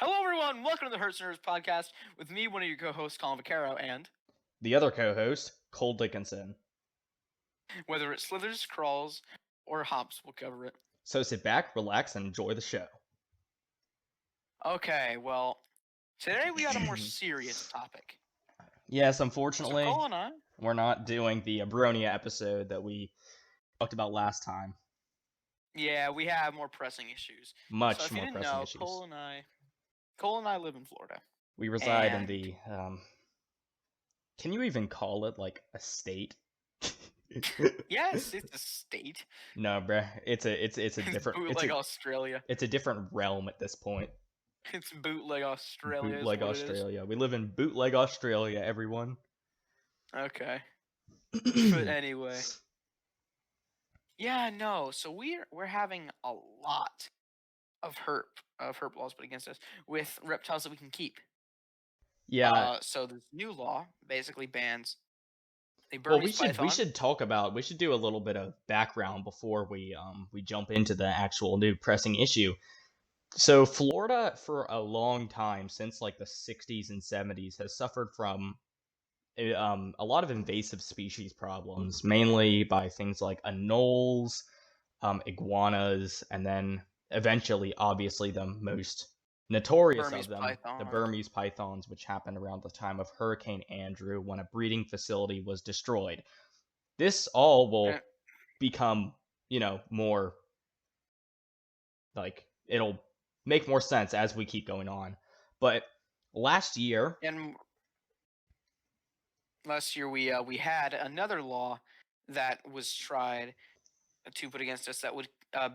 Hello, everyone. Welcome to the Hertz Nerds podcast with me, one of your co-hosts, Colin Vaccaro, and The other co-host, Cole Dickinson. whether it slithers, crawls, or hops, we'll cover it. So sit back, relax, and enjoy the show. Okay, well, today we got a more serious topic. Yes, So unfortunately, Cole and I, we're not doing the Abronia episode that we talked about last time. yeah, we have more pressing issues. So Much if you more didn't pressing know, issues. Cole and I live in Florida. We reside in And the, can you even call it, like, a state? yes, it's a state. No, bruh, it's a It's different, bootleg Australia. it's a different realm at this point. It's bootleg Australia is Bootleg what it is. Australia. We live in bootleg Australia, everyone. Okay. But anyway. Yeah, no. So we're having a lot of herp laws put against us with reptiles that we can keep. Yeah, So this new law basically bans a well, Burmese we python. should do a little bit of background before we jump into the actual new pressing issue. So Florida for a long time, since like the 60s and 70s, has suffered from a lot of invasive species problems, mainly by things like anoles, iguanas, and then eventually, obviously, the most notorious of Burmese them, the python. Burmese pythons, which happened around the time of Hurricane Andrew when a breeding facility was destroyed. This all will Eh, become, more like it'll make more sense as we keep going on. But last year, And last year we had another law that was tried to put against us that would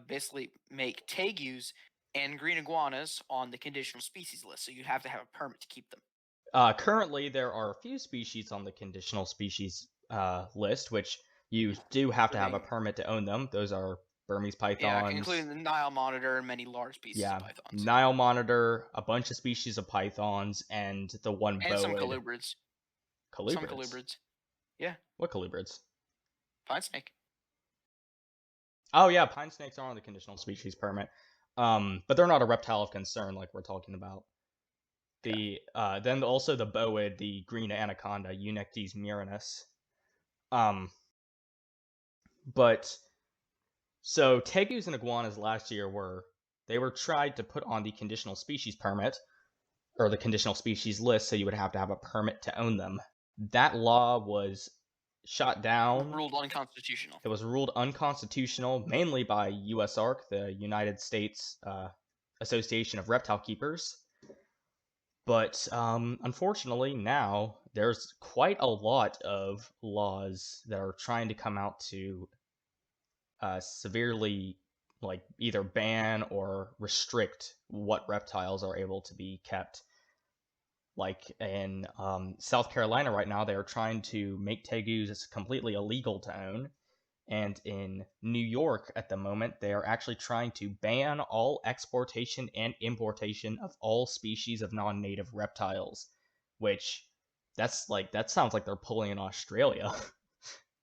basically make tegus and green iguanas on the conditional species list. So you'd have to have a permit to keep them. currently there are a few species on the conditional species list, which you do have to have a Including permit to own them. Those are Burmese Yeah, pythons, including the Nile monitor and many large species of yeah, pythons. Nile monitor, a bunch of species of pythons, and the one And some boid. colubrids. Some Colubrids? colubrids. Yeah, What colubrids? pine snake. Oh yeah, pine snakes are on the conditional species permit. But they're not a reptile of concern like we're talking about. Yeah, Then also the boid, the green anaconda, Eunectes murinus. Um, but so tegus and iguanas last year were tried to put on the conditional species permit or the conditional species list, so you would have to have a permit to own them. That law was shot down. ruled unconstitutional. It was ruled unconstitutional mainly by USARK, the United States Association of Reptile Keepers. But unfortunately, now there's quite a lot of laws that are trying to come out to severely, like, either ban or restrict what reptiles are able to be kept. Like in South Carolina right now, they are trying to make tegus completely illegal to own. And in New York at the moment, they are actually trying to ban all exportation and importation of all species of non-native reptiles, which that sounds like they're pulling in Australia.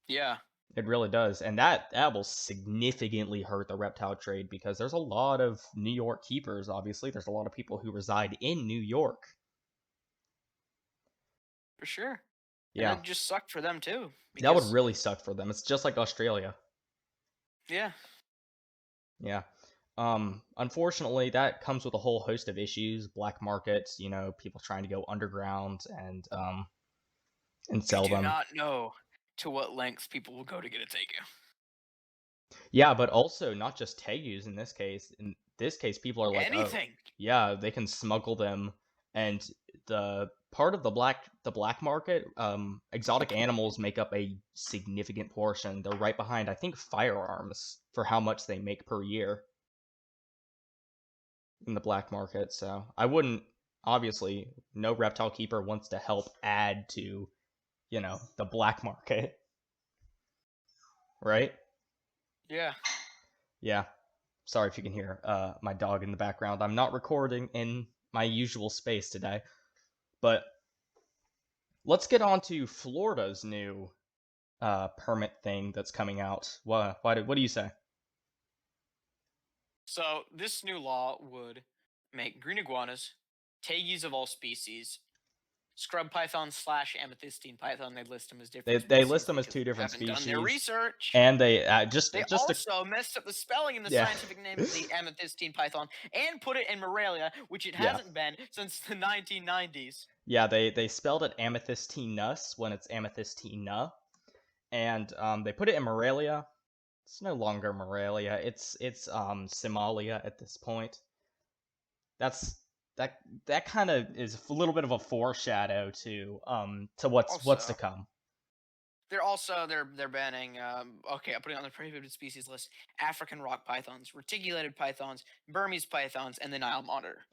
Yeah, It really does. And that will significantly hurt the reptile trade because there's a lot of New York keepers, obviously. There's a lot of people who reside in New York. for sure. And Yeah. that just sucked for them too, That would because really suck for them. It's just like Australia. yeah, Yeah. Unfortunately, that comes with a whole host of issues, black markets, people trying to go underground and you sell do them. not know to what lengths people will go to get a tegu. Yeah, but also not just tegus in this case. In this case, people are like, oh, Anything. yeah, they can smuggle them, and the part of the black market, exotic animals make up a significant portion. They're right behind, I think, firearms for how much they make per year in the black market. So I wouldn't, obviously, no reptile keeper wants to help add to, the black market, right? Yeah. Yeah. Sorry if you can hear my dog in the background. I'm not recording in my usual space today. But let's get on to Florida's new permit thing that's coming out. What do you say? So this new law would make green iguanas tegus of all species, scrub python / amethystine python. They list them as different They list species them as because two they different haven't done their species, research. and they They just to also messed up the spelling and the yeah scientific name of the amethystine python and put it in Morelia, which it yeah hasn't been since the 1990s. yeah they spelled it amethystinus when it's amethystina, and they put it in Morelia. It's no longer Morelia. It's Somalia at this point. That's that that kind of is a little bit of a foreshadow to what's to Also, come. they're banning. Okay, I'm putting on the prohibited species list: African rock pythons, reticulated pythons, Burmese pythons, and the Nile monitor.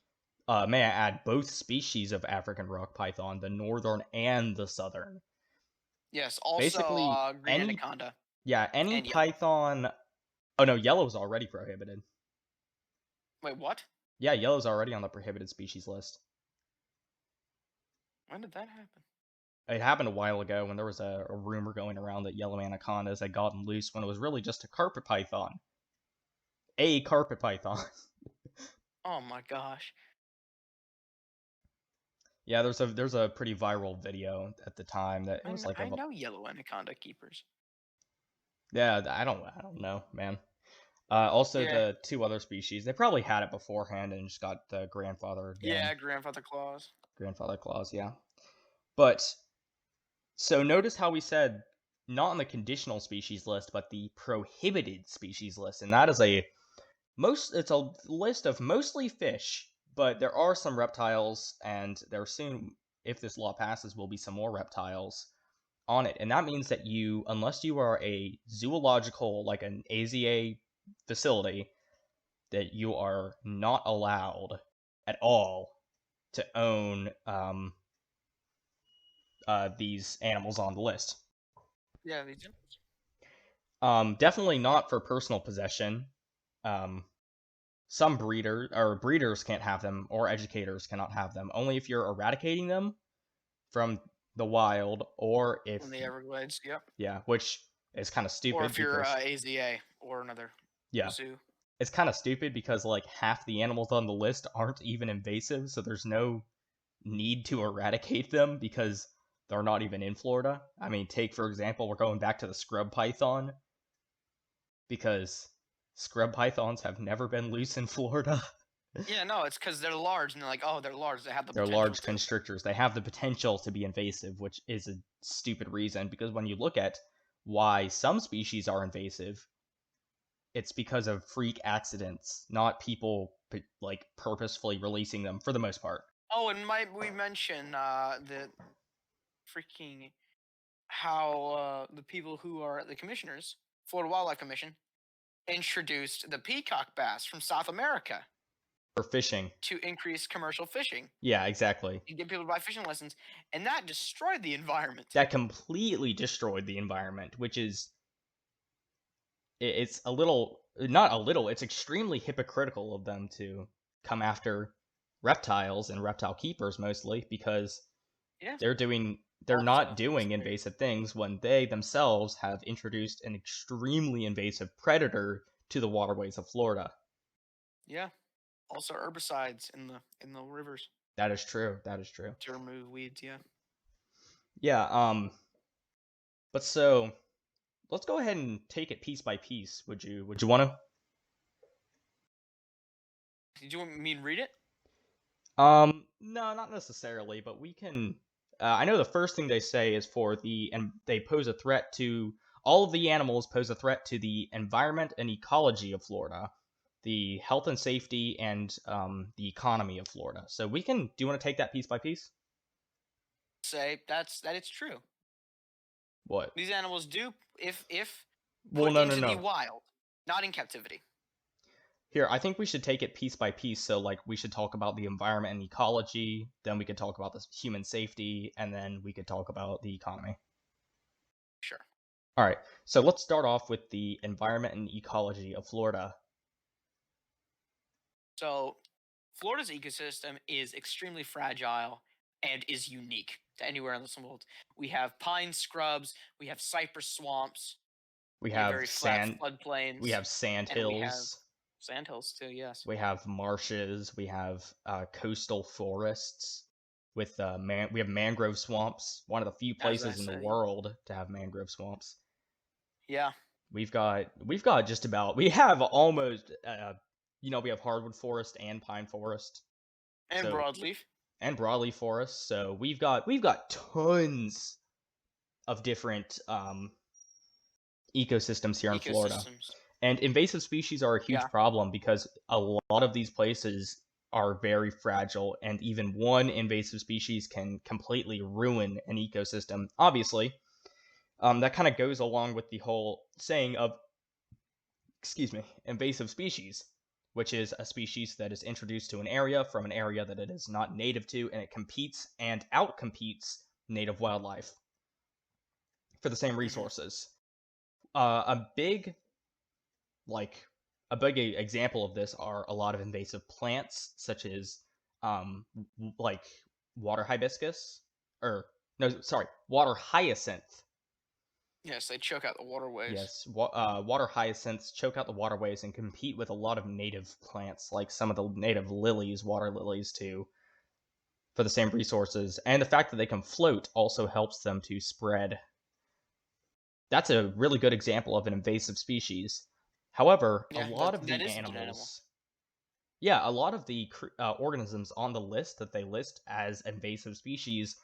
May I add both species of African rock python, the northern and the southern. Yes, also Basically, green anaconda any and yellow. python. Oh no, yellow's already prohibited. Wait, what? Yeah, yellow's already on the prohibited species list. When did that happen? It happened a while ago when there was a rumor going around that yellow anacondas had gotten loose when it was really just a carpet python. A carpet python. Oh my gosh. Yeah, there's a pretty viral video at the time that it was like I know yellow anaconda keepers. yeah, I don't know, man. Also Yeah, the two other species, they probably had it beforehand and just got the yeah, grandfather claws. grandfather clause, yeah. But so notice how we said not on the conditional species list, but the prohibited species list, and that is it's a list of mostly fish, but there are some reptiles, and there soon, if this law passes, will be some more reptiles on it. And that means that unless you are a zoological, like an AZA facility, that you are not allowed at all to own these animals on the list. Yeah, these. Definitely not for personal possession. Um, some breeders can't have them, or educators cannot have them. Only if you're eradicating them from the wild, or if From the Everglades. Yep. yeah, which is kind of Or stupid if you're because AZA or another yeah, zoo. it's kind of stupid because like half the animals on the list aren't even invasive, so there's no need to eradicate them because they're not even in Florida. I mean, take for example, we're going back to the scrub python because scrub pythons have never been loose in Florida. Yeah, no, it's because they're large, and they're like, oh, they're large. They have the They're potential large to. constrictors. They have the potential to be invasive, which is a stupid reason because when you look at why some species are invasive, it's because of freak accidents, not people like purposefully releasing them for the most part. Oh, and might we mention the freaking how the people who are the commissioners, Florida Wildlife Commission, introduced the peacock bass from South America For fishing. to increase commercial fishing Yeah, exactly. and get people to buy fishing lessons, and that destroyed the environment. That completely destroyed the environment, which is it's a little not a little, it's extremely hypocritical of them to come after reptiles and reptile keepers mostly because Yeah, they're not also it's doing great. invasive things when they themselves have introduced an extremely invasive predator to the waterways of Florida. Yeah, also herbicides in the rivers That is true. That is true. to remove weeds. Yeah. Yeah, but so let's go ahead and take it piece by piece. Would you want to? Did you want me to read it? No, not necessarily, but we can. I know the first thing they say is and they pose a threat to all of the animals pose a threat to the environment and ecology of Florida, the health and safety, and the economy of Florida. So we can. Do you want to take that piece by piece? Say that it's true. What? These animals do, if Well, put no, no, into the no. wild, not in captivity. Here, I think we should take it piece by piece. So, like, we should talk about the environment and ecology, then we could talk about the human safety, and then we could talk about the economy. Sure. All right, so let's start off with the environment and ecology of Florida. So, Florida's ecosystem is extremely fragile and is unique to anywhere in the world. We have pine scrubs, we have cypress swamps, We we have have very flat we floodplains, have sand and we have hills. Sandhills too. Yes. We have marshes. We have coastal forests. We have mangrove swamps. One of the few As I places in the say. world to have mangrove swamps. Yeah. We've got just about we have almost we have hardwood forest and pine forest. And So broadleaf and broadleaf forest. So we've got tons of different ecosystems here in Florida. ecosystems. And invasive species are a huge Yeah. problem because a lot of these places are very fragile, and even one invasive species can completely ruin an ecosystem. Obviously, that kind of goes along with the whole saying of, invasive species, which is a species that is introduced to an area from an area that it is not native to, and it competes and outcompetes native wildlife for the same Hmm. resources. A big like a big example of this are a lot of invasive plants, such as like water hibiscus, or no, sorry, water hyacinth. Yes, they choke out the waterways. Yes, water hyacinths choke out the waterways and compete with a lot of native plants, like some of the native lilies, water lilies too, for the same resources. And the fact that they can float also helps them to spread. That's a really good example of an invasive species. However, a Yeah, lot of that the is a good animal. animals, yeah, a lot of the organisms on the list that they list as invasive species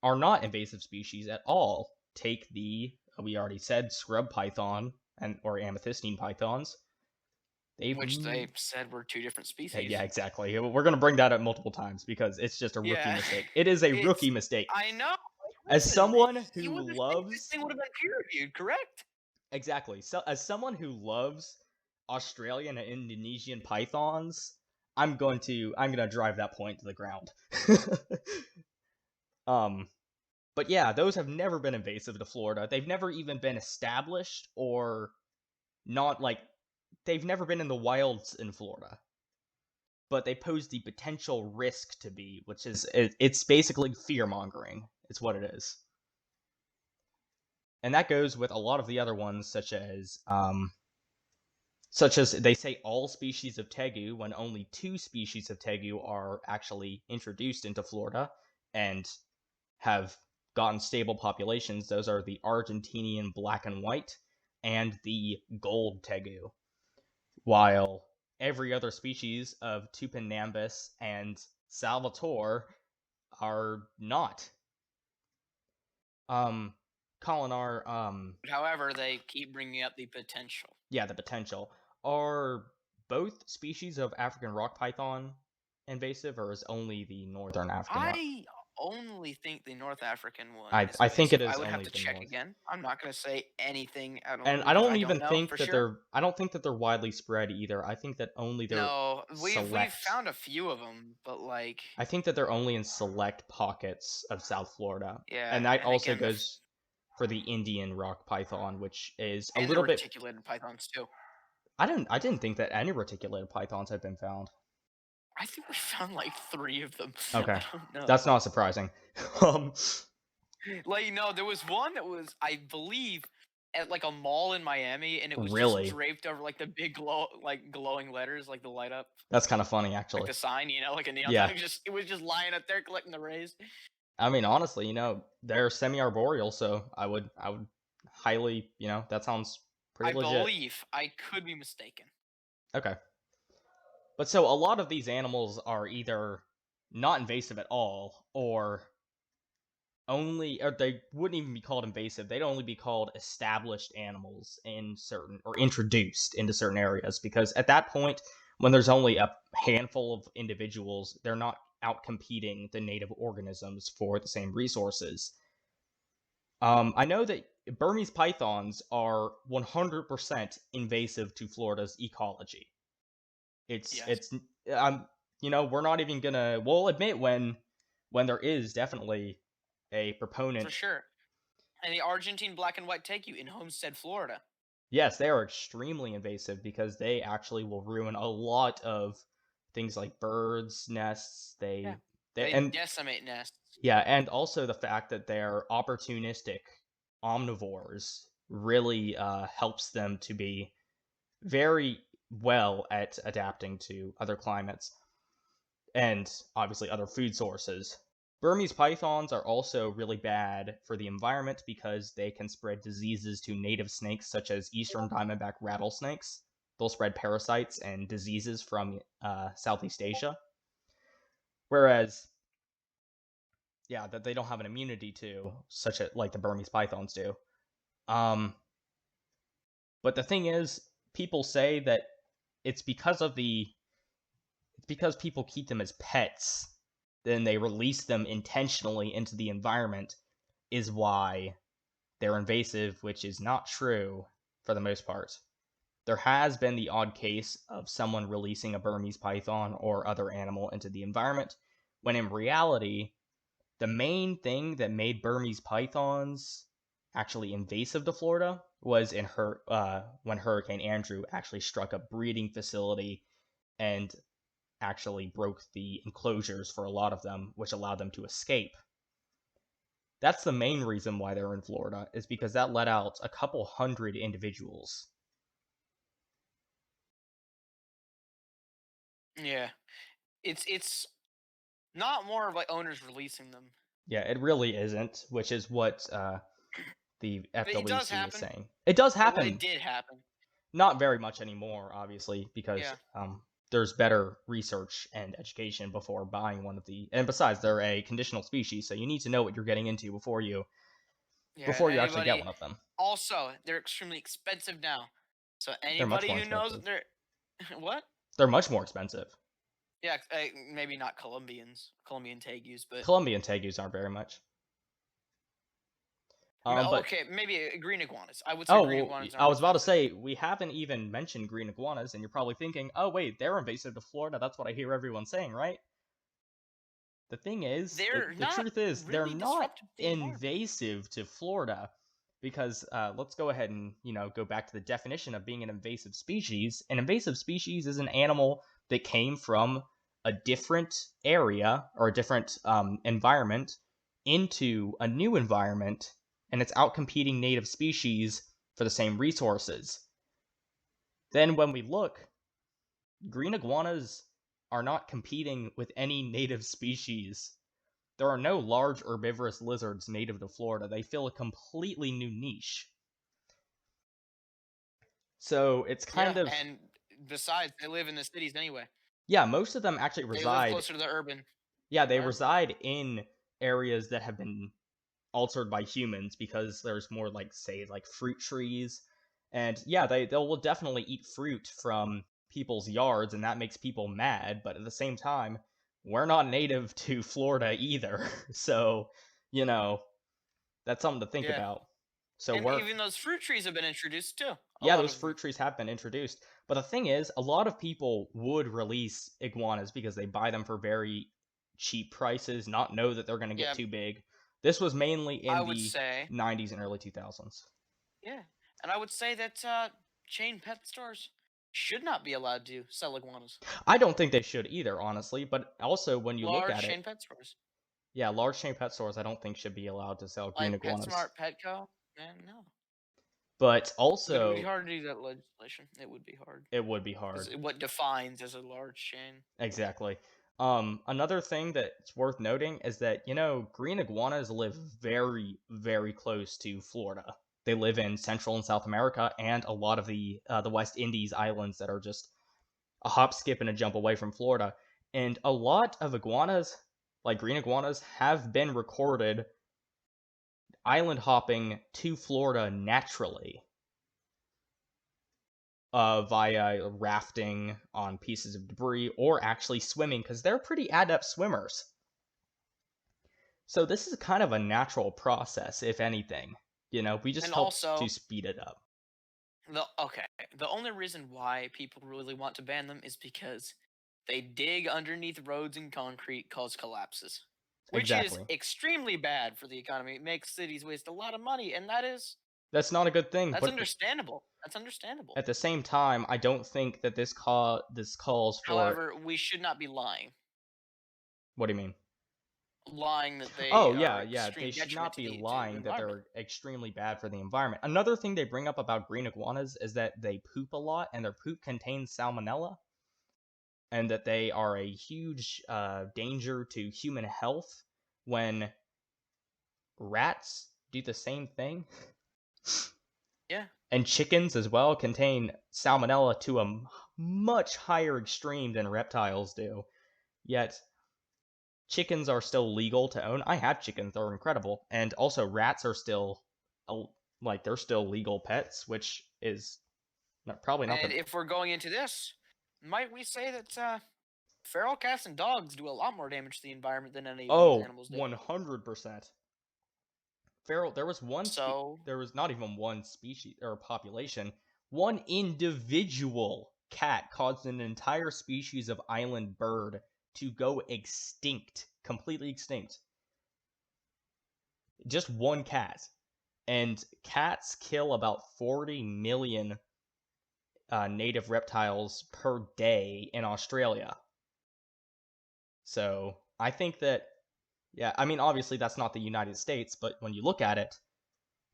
are not invasive species at all. Take we already said scrub python or amethystine pythons. They've Which they said were two different Yeah, species. exactly. We're gonna bring that up multiple times because it's just a rookie Yeah, mistake. It is a it's. rookie mistake. I know. As Listen, someone you who would think this loves thing would have been peer reviewed, correct? Exactly. So as someone who loves Australian and Indonesian pythons, I'm gonna drive that point to the ground. um, but yeah, those have never been invasive to Florida. They've never even been established or not like they've never been in the wilds in Florida. But they pose the potential risk to be, which is it's basically fear mongering. It's what it is. And that goes with a lot of the other ones, such as they say all species of tegu, when only two species of tegu are actually introduced into Florida and have gotten stable populations. Those are the Argentinian black and white and the gold tegu, while every other species of Tupinambus and Salvatore are not. Um, Colin, However, they keep bringing up the potential. yeah, the potential. Are both species of African rock python invasive, or is only the northern African rock? I only think the North African one I is I think it invasive. I is would have only to the check north. again. I'm not going to say anything I don't And because I don't know for sure. I don't think that they're widely spread either. I think that only they're No, we've select. found a few of them, but like, I think that they're only in select pockets of South Florida. yeah, And that and also again, goes for the Indian rock python, which is a and the little bit. reticulated pythons too. I didn't think that any reticulated pythons had been found. I think we found like three of them. Okay. I don't know. That's not surprising. um Like, no, there was one that was, I believe, at like a mall in Miami, and it was just really. draped over like the big glowing letters, like the light up, That's kind of funny like actually. the sign, like a neon Yeah. sign. It was just lying up there collecting the rays. I mean honestly, they're semi-arboreal, so I would highly, that sounds I pretty legit. believe. I could be mistaken. Okay. But so a lot of these animals are either not invasive at all, or they wouldn't even be called invasive. They'd only be called established animals in certain or introduced into certain areas, because at that point, when there's only a handful of individuals, they're not out competing the native organisms for the same resources. I know that Burmese pythons are 100% invasive to Florida's ecology. It's Yes, it's we're not even gonna we'll admit when there is definitely a for proponent. sure. And the Argentine black and white take you in Homestead, Florida. Yes, they are extremely invasive because they actually will ruin a lot of things like birds nests. Yeah, They they and decimate nests. Yeah, and also the fact that they're opportunistic omnivores really helps them to be very well at adapting to other climates and obviously other food sources. Burmese pythons are also really bad for the environment because they can spread diseases to native snakes such as eastern diamondback rattlesnakes. They'll spread parasites and diseases from Southeast Asia. Whereas, yeah, that they don't have an immunity to, such as like the Burmese pythons do. Um, but the thing is, people say that it's because of the it's because people keep them as pets, then they release them intentionally into the environment, is why they're invasive, which is not true for the most part. There has been the odd case of someone releasing a Burmese python or other animal into the environment, when in reality, the main thing that made Burmese pythons actually invasive to Florida was when Hurricane Andrew actually struck a breeding facility and actually broke the enclosures for a lot of them, which allowed them to escape. That's the main reason why they're in Florida, is because that let out a couple hundred individuals. Yeah, it's not more of like owners releasing them. Yeah, it really isn't, which is what the But it does FWC is happen. saying. It does Well, it happen. did happen. Not very much anymore, obviously, because Yeah, there's better research and education before buying one of the. And besides, they're a conditional species, so you need to know what you're getting into yeah. And before you actually get anybody, one of them. also, they're extremely expensive now. So They're much anybody more who knows that expensive. they're what? They're much more expensive. Yeah, maybe not Colombian tegus, but Colombian tegus aren't very much. But okay, maybe green iguanas. I would say oh green well, iguanas I aren't was about to expensive. say we haven't even mentioned green iguanas, and you're probably thinking, oh wait, they're invasive to Florida. That's what I hear everyone saying, right? The thing is, They're the not truth is, they're really not disruptive to the environment. invasive to Florida because let's go ahead and go back to the definition of being an invasive species. An invasive species is an animal that came from a different area or a different environment into a new environment, and it's outcompeting native species for the same resources. Then when we look, green iguanas are not competing with any native species. There are no large herbivorous lizards native to Florida. They fill a completely new niche. So it's kind Yeah, of, and besides, they live in the cities anyway. yeah, most of them actually They live reside, closer to the urban yeah, they environment. reside in areas that have been altered by humans because there's more like, say, like fruit trees. And yeah, they'll definitely eat fruit from people's yards, and that makes people mad, but at the same time, we're not native to Florida either. So, you know, that's something to think Yeah, about. So and we're even those fruit trees have been introduced too. A Yeah, lot those of them. fruit trees have been introduced. But the thing is, a lot of people would release iguanas because they buy them for very cheap prices, not know that they're going to get Yeah, too big. This was mainly I in would the say. 90s and early 2000s. Yeah, and I would say that chain pet stores should not be allowed to sell iguanas. I don't think they should either, honestly, but also when you look Large at chain it, pet stores yeah, large chain pet stores I don't think should be allowed to sell green like iguanas. PetSmart, Petco. Man, no. But But it would be also, hard to do that legislation. It would be hard it would be because hard. what defines as a large chain? Exactly. Another thing that's worth noting is that, green iguanas live very, very close to Florida. They live in Central and South America and a lot of the West Indies islands that are just a hop, skip, and a jump away from Florida. And a lot of iguanas, like green iguanas, have been recorded island hopping to Florida naturally via rafting on pieces of debris or actually swimming because they're pretty adept swimmers. So this is kind of a natural process, if anything. We just And helped to also, speed it up. the only reason why people really want to ban them is because they dig underneath roads and concrete, cause collapses, which is Exactly. extremely bad for the economy. It makes cities waste a lot of money, and That's not a good thing, that's but understandable. That's understandable. at the same time, I don't think that this calls for. However, we should not be lying. What do you mean? lying that they Oh are yeah, they extreme should detriment not to be the lying that environment. they're extremely bad for the environment. Another thing they bring up about green iguanas is that they poop a lot and their poop contains salmonella, and that they are a huge danger to human health when rats do the same thing. Yeah. And chickens as well contain salmonella to a much higher extreme than reptiles do. Yet chickens are still legal to own. I have chickens; they're incredible, and also rats are still like they're still legal pets, which is probably not And the. if we're going into this, might we say that feral cats and dogs do a lot more damage to the environment than any of these Oh, animals do? 100%. Feral. There was So, there was not even one species or population. One individual cat caused an entire species of island bird to go extinct, completely extinct. Just one cat. And cats kill about 40 million native reptiles per day in Australia. So I think that, yeah, I mean, obviously that's not the United States, but when you look at it,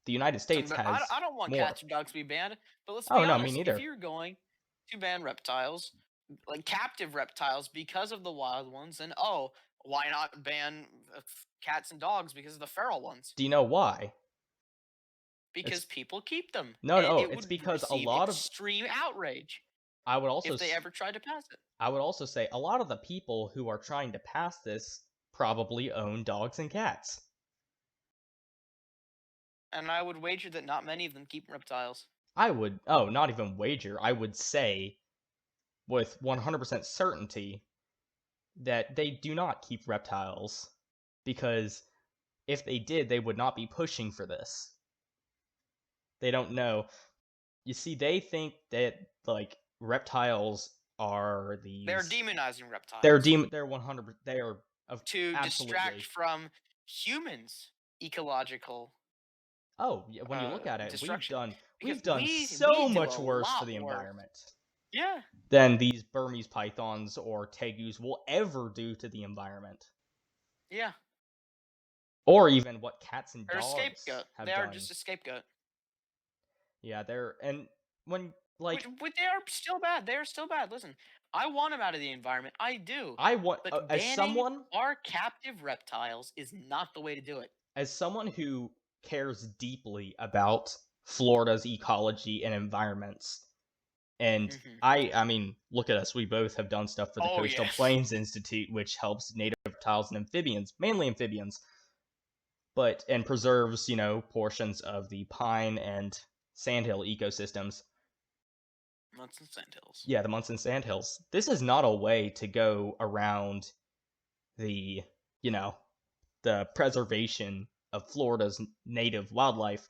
the United States but I, has I don't want more. cats or dogs to be banned. But let's Oh, be no, me honest, if neither. you're going to ban reptiles, like captive reptiles, because of the wild ones, then why not ban cats and dogs because of the feral ones? Do you know why? It's Because people keep them, and no, it it's would because a receive lot of extreme outrage I would also if they ever tried to pass it. I would also say a lot of the people who are trying to pass this probably own dogs and cats. And I would wager that not many of them keep reptiles. I would not even wager. I would say with 100% certainty that they do not keep reptiles because if they did, they would not be pushing for this. They don't know. You see, they think that like reptiles are They're these. demonizing reptiles They're 100. They are of to distract absolutely. from humans' ecological Oh, yeah, when you look at it, destruction, because we've done we so do a much worse for lot the worse. environment Yeah, than these Burmese pythons or tegus will ever do to the environment, yeah. or even what cats and They're a dogs scapegoat. have They are done. just a scapegoat. Yeah, they're and when like Which they are still bad. They are still bad. Listen, I want them out of the environment. I do. I want But banning our captive reptiles is not the way to do it. as someone who cares deeply about Florida's ecology and environments, and Hmm. I mean, look at us. We both have done stuff for the Oh, Coastal yes. Plains Institute, which helps native reptiles and amphibians, mainly amphibians, but and preserves, portions of the pine and sandhill ecosystems. Munson Sandhills. Yeah, the Munson Sandhills. This is not a way to go around the, you know, the preservation of Florida's native wildlife.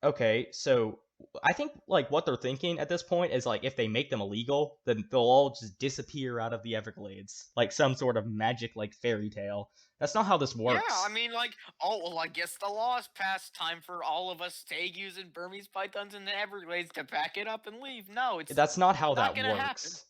Okay, so I think like what they're thinking at this point is like if they make them illegal, then they'll all just disappear out of the Everglades, like some sort of magic like fairy tale. That's not how this Yeah, I works. mean, like, well, I guess the law is passed. Time for all of us tegus and Burmese pythons in the Everglades to pack it up and leave. No, it's That's not how not that gonna happen. works.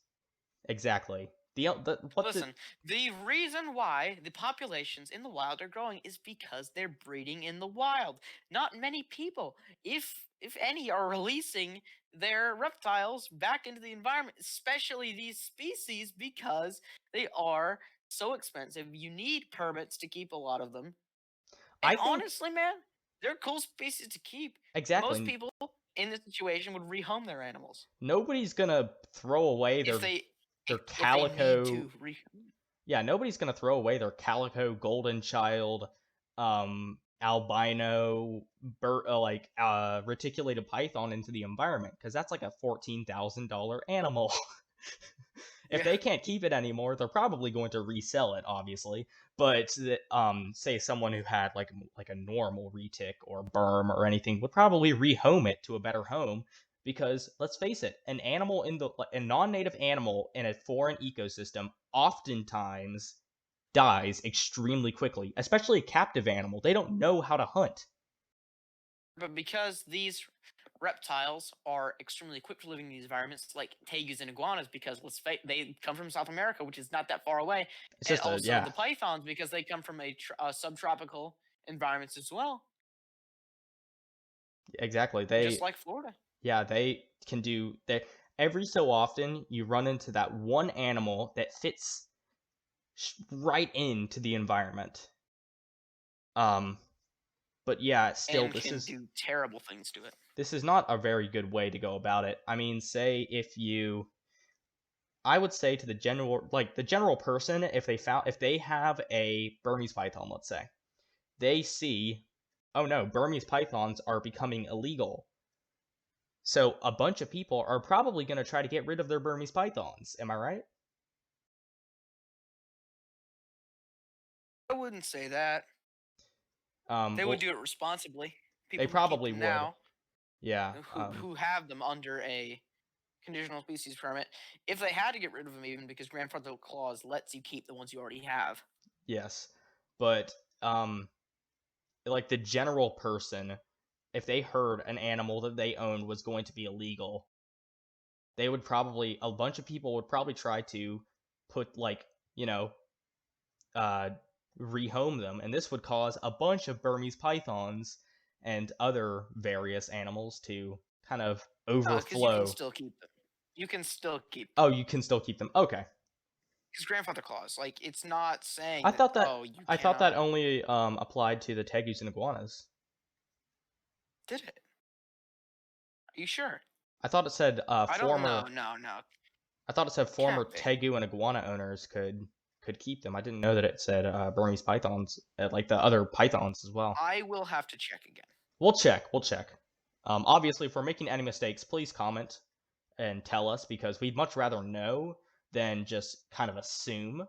Exactly. The what the Listen, the reason why the populations in the wild are growing is because they're breeding in the wild. Not many people, if any, are releasing their reptiles back into the environment, especially these species, because they are so expensive. You need permits to keep a lot of them. And I think honestly, man, they're cool species to keep. Most exactly. people in this situation would rehome their animals Nobody's gonna throw away if they their if they need calico. to re. Yeah, nobody's gonna throw away their calico golden child, albino, reticulated python into the environment because that's like a $14,000 animal. If Yeah. they can't keep it anymore, they're probably going to resell it, obviously. But say someone who had like a normal retic or berm or anything would probably rehome it to a better home because let's face it, a non-native animal in a foreign ecosystem oftentimes dies extremely quickly, especially a captive animal. They don't know how to hunt. But because these reptiles are extremely equipped for living in these environments, like tegus and iguanas, because they come from South America, which is not that far away, It's and just a also yeah, the pythons because they come from subtropical environments as well, exactly. just like Florida. They can do they every so often you run into that one animal that fits right into the environment. Um, but yeah, still And can do terrible things to it. this is not a very good way to go about it. I mean, say if you I would say to the general person, if they have a Burmese python, let's say, they see, oh no, Burmese pythons are becoming illegal. So a bunch of people are probably going to try to get rid of their Burmese pythons. Am I right? I wouldn't say that. They would Well, do it responsibly. they People who keep probably them would. now, Yeah. who have them under a conditional species permit, if they had to get rid of them, even because grandfather clause lets you keep the ones you already have. Yes. But like the general person, if they heard an animal that they owned was going to be illegal, a bunch of people would probably try to put like, you know, uh rehome them, and this would cause a bunch of Burmese pythons and other various animals to kind of Because you can overflow. still keep them. You can still keep them. Oh, you can still keep them. Okay. Because grandfather clause, like, it's not saying I that, thought that oh, you I thought that cannot. only applied to the tegus and iguanas. Did it? Are you sure? I thought it said I don't know. former No. I thought it said former Can't be. tegu and iguana owners could keep them. I didn't know that it said Burmese pythons, like the other pythons as well. I will have to check again. We'll check. We'll check. Obviously, if we're making any mistakes, please comment and tell us, because we'd much rather know than just kind of assume.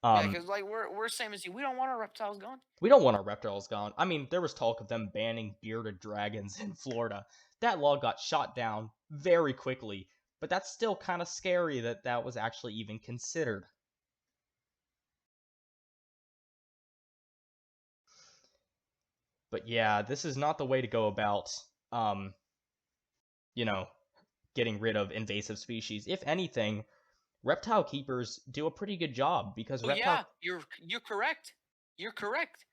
Yeah, Um, because, like, we're same as you. We don't want our reptiles gone. we don't want our reptiles gone. I mean, there was talk of them banning bearded dragons in Florida. That law got shot down very quickly, but that's still kind of scary that that was actually even considered. But yeah, this is not the way to go about, um, you know, getting rid of invasive species. If anything, reptile keepers do a pretty good job because Oh yeah, you're correct. You're correct.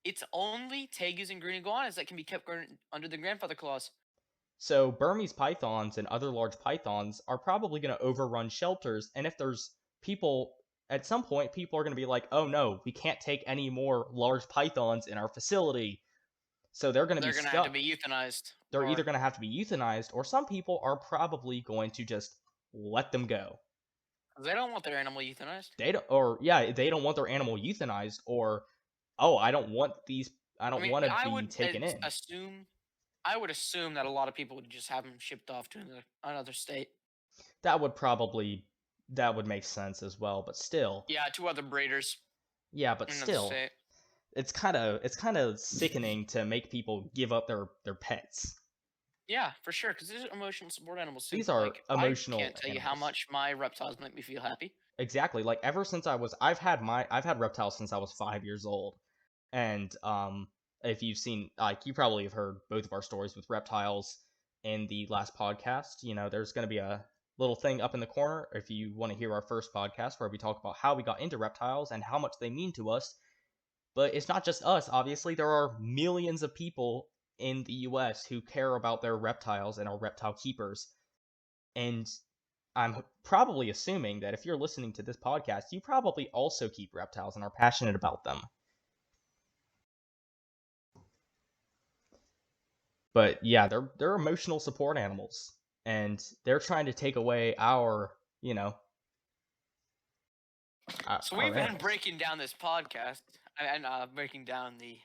It's only tegus and green iguanas that can be kept under the grandfather clause. so Burmese pythons and other large pythons are probably going to overrun shelters, and if there's people at some point, people are going to be like, "Oh no, we can't take any more large pythons in our facility." So they're going to be They're gonna have to stuck. be euthanized, They're either or going to have to be euthanized, or some people are probably going to just let them go. they don't want their animal euthanized. They don't, or yeah, they don't want their animal euthanized, or oh, I I don't mean, want to I be would taken in. assume. I would assume that a lot of people would just have them shipped off to another state. That would make sense as well, but still, Yeah, to other breeders yeah, but in another still, state. it's kind of sickening to make people give up their pets. Yeah, for sure. Because these are emotional support animals too. These are Like, I emotional can't tell you how animals. much my reptiles make me feel happy. Exactly. Like ever since I've had reptiles since I was 5 years old, and if you've seen, like, you probably have heard both of our stories with reptiles in the last podcast. You know, there's going to be a little thing up in the corner if you want to hear our first podcast where we talk about how we got into reptiles and how much they mean to us. But it's not just us, obviously. There are millions of people in the US who care about their reptiles and are reptile keepers. And I'm probably assuming that if you're listening to this podcast, you probably also keep reptiles and are passionate about them. But yeah, they're emotional support animals, and they're trying to take away our, So our we've been animals. breaking down this podcast and breaking down the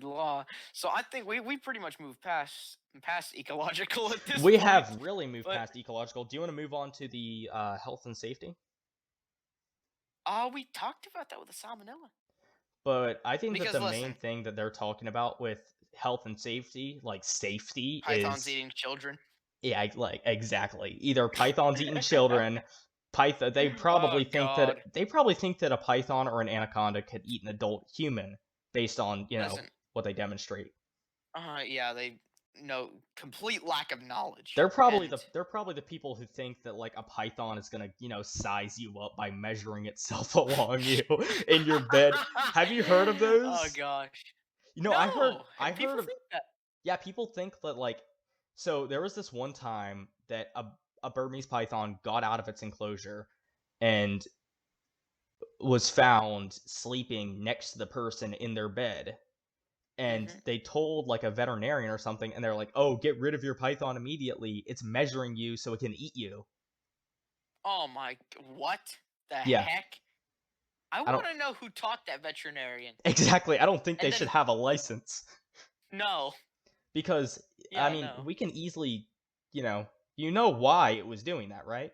law. So I think we pretty much moved past ecological at this We point. have really moved But past ecological. Do you want to move on to the health and safety? we talked about that with the salmonella. But I think that Because the main listen, thing that they're talking about with health and safety, like safety, pythons is eating children. yeah, like exactly. Either pythons eating children, python. Oh God! They probably think that a python or an anaconda could eat an adult human based on Listen, what they demonstrate. Yeah, they no complete lack of knowledge. They're probably And the people who think that like a python is gonna size you up by measuring itself along you in your bed. Have you heard of oh those? gosh. I No, heard people of think that. yeah, people think that like so there was this one time that a Burmese python got out of its enclosure and was found sleeping next to the person in their bed. And Hmm. they told like a veterinarian or something, and they're like, "Oh, get rid of your python immediately. It's measuring you so it can eat you." Oh my, what the Yeah, heck? I I don't want to know who taught that veterinarian. exactly. I don't think they And should then have a license no, because I yeah, mean, no. we can easily, you know, why it was doing that, right?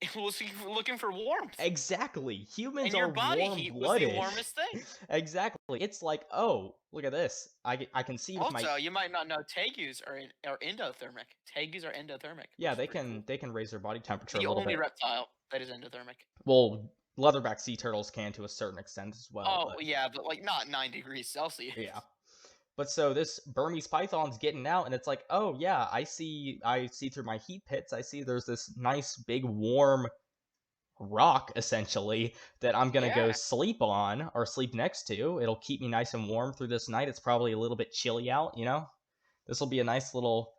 It was looking for warmth, Exactly. Humans and your are body heat was the warm-blooded. warmest thing. Exactly. It's like, "Oh, look at this. I can see with my Also, you might not know tegus are endothermic. Tegus are endothermic, yeah, which is pretty cool. they can raise their body temperature a The little only bit. reptile that is endothermic. Well, leatherback sea turtles can to a certain extent as well, Oh but yeah, but like not 9 degrees Celsius. yeah. But so this Burmese python's getting out, and it's like, oh yeah, I see through my heat pits. I see there's this nice big warm rock essentially that I'm gonna go Yeah. sleep on or sleep next to. It'll keep me nice and warm through this night. It's probably a little bit chilly out, you know. This will be a nice little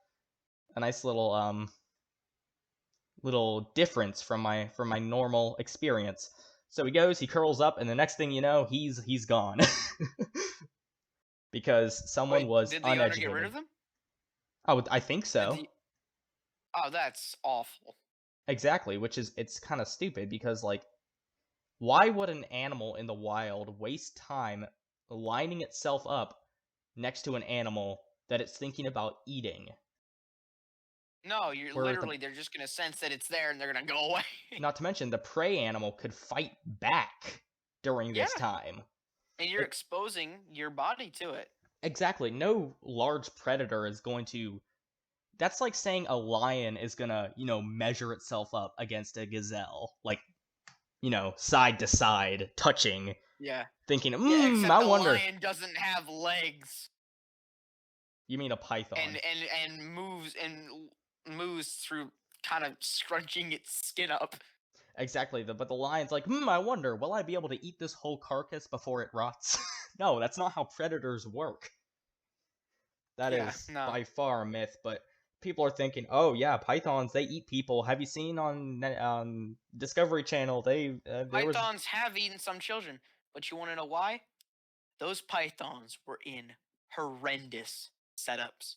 difference from my normal experience. So he goes, he curls up, and the next thing you know, he's gone because someone Wait, was did the owner get rid uneducated. of them? I think Did so. the Oh, that's awful. Exactly, which is it's kind of stupid because like why would an animal in the wild waste time lining itself up next to an animal that it's thinking about eating? No, you're Where the literally they're just gonna sense that it's there and they're gonna go away. not to mention the prey animal could fight back during this Yeah, time. and you're It, exposing your body to it. exactly, no large predator is going to that's like saying a lion is gonna, measure itself up against a gazelle, like, side to side, touching, Yeah. thinking, Yeah, I except the wonder. lion doesn't have legs You mean a and python? and and moves through kind of scrunching its skin up. Exactly. But the lion's like, I wonder, will I be able to eat this whole carcass before it rots? No, that's not how predators work. That Yeah, is no. by far a myth. But people are thinking, oh yeah, pythons they eat people. Have you seen on Discovery Channel? There was Pythons have eaten some children, but you want to know why? Those pythons were in horrendous setups.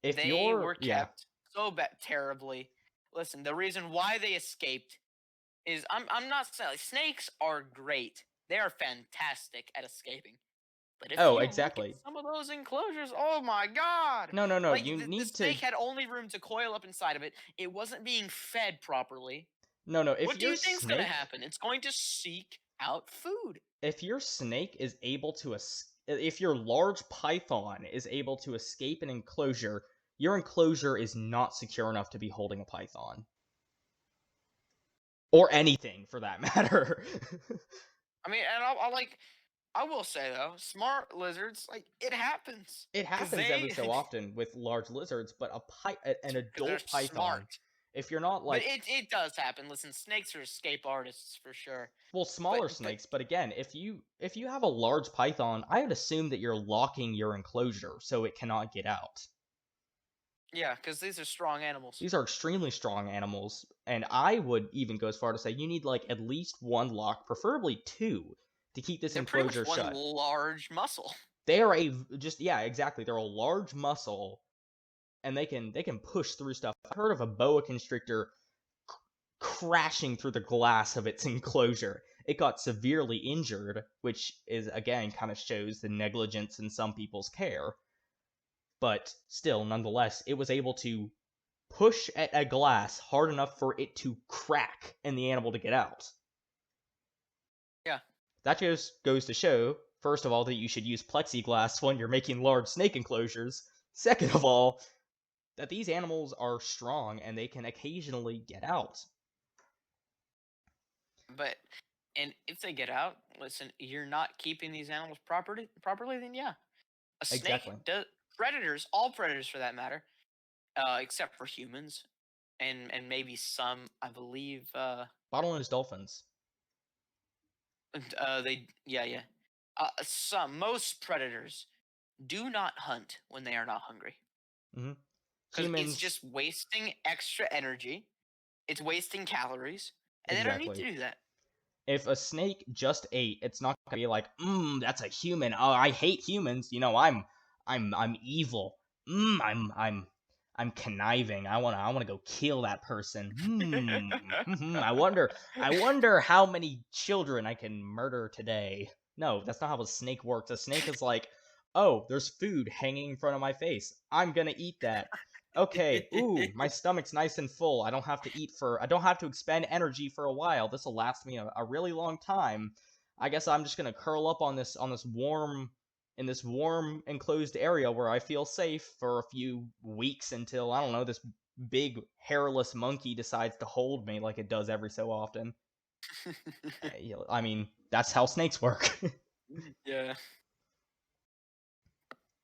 if They you're were yeah. kept so terribly. Listen, the reason why they escaped is I'm not saying like, snakes are great. They are fantastic at escaping. But if Oh, you look at exactly. some of those enclosures, oh my god! No, no, no. Like You the need to snake had only room to coil up inside of it. It wasn't being fed properly. no, no. What do you think's gonna happen? It's going to seek out food. If your snake is able to if your large python is able to escape an enclosure, your enclosure is not secure enough to be holding a python or anything for that matter. I mean, and I'll like I will say though, smart lizards like it happens It because happens every they so often with large lizards, but an because they're adult python, smart. if you're not But like it does happen. Listen, snakes are escape artists for sure. well But smaller snakes, but again, if you have a large python, I would assume that you're locking your enclosure so it cannot get out. yeah, because these are strong animals. These are extremely strong animals, and I would even go as far to say you need like at least one lock, preferably two, to keep this They're pretty much enclosure one shut. large muscle. They are just yeah, exactly. They're a large muscle, and they can push through stuff. I heard of a boa constrictor crashing through the glass of its enclosure. It got severely injured, which is again kind of shows the negligence in some people's care. But still, nonetheless, it was able to push at a glass hard enough for it to crack and the animal to get out. Yeah. That just goes to show, first of all, that you should use plexiglass when you're making large snake enclosures. Second of all, that these animals are strong and they can occasionally get out. But and if they get out, listen, you're not keeping these animals properly, then yeah. A snake Exactly. does predators, all predators for that matter, except for humans, and maybe some, I believe. Bottlenose dolphins. They yeah. Some most predators do not hunt when they are not hungry Hmm. because it's Humans, just wasting extra energy. It's wasting calories, and they don't need to exactly. do that. If a snake just ate, it's not gonna be like, that's a human. Oh, I hate humans. I'm evil. I'm conniving. I wanna go kill that person. I wonder how many children I can murder today. No, that's not how a snake works. A snake is like, oh, there's food hanging in front of my face. I'm gonna eat that. Okay, ooh, my stomach's nice and full. I don't have to expend energy for a while. This will last me a really long time. I guess I'm just gonna curl up in this warm enclosed area where I feel safe for a few weeks until, I don't know, this big hairless monkey decides to hold me like it does every so often. I mean, that's how snakes work. Yeah.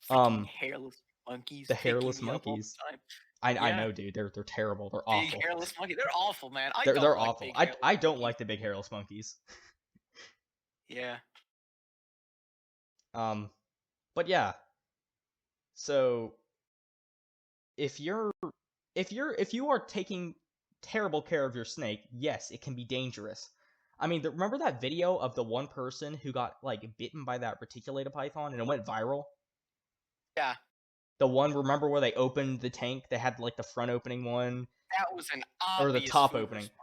Freaking um, hairless monkeys the picking hairless me up all monkeys. the time. I Yeah, know, dude. They're terrible. They're big awful. hairless monkey. They're awful, man. I They're don't they're like awful. big I hairless I don't monkeys. like the big hairless monkeys. Yeah. Um, but yeah. So if you're if you are taking terrible care of your snake, yes, it can be dangerous. I mean, remember that video of the one person who got like bitten by that reticulated python and it went viral? Yeah. The one, remember where they opened the tank? They had like the front opening one That was an or the obvious top food opening. response.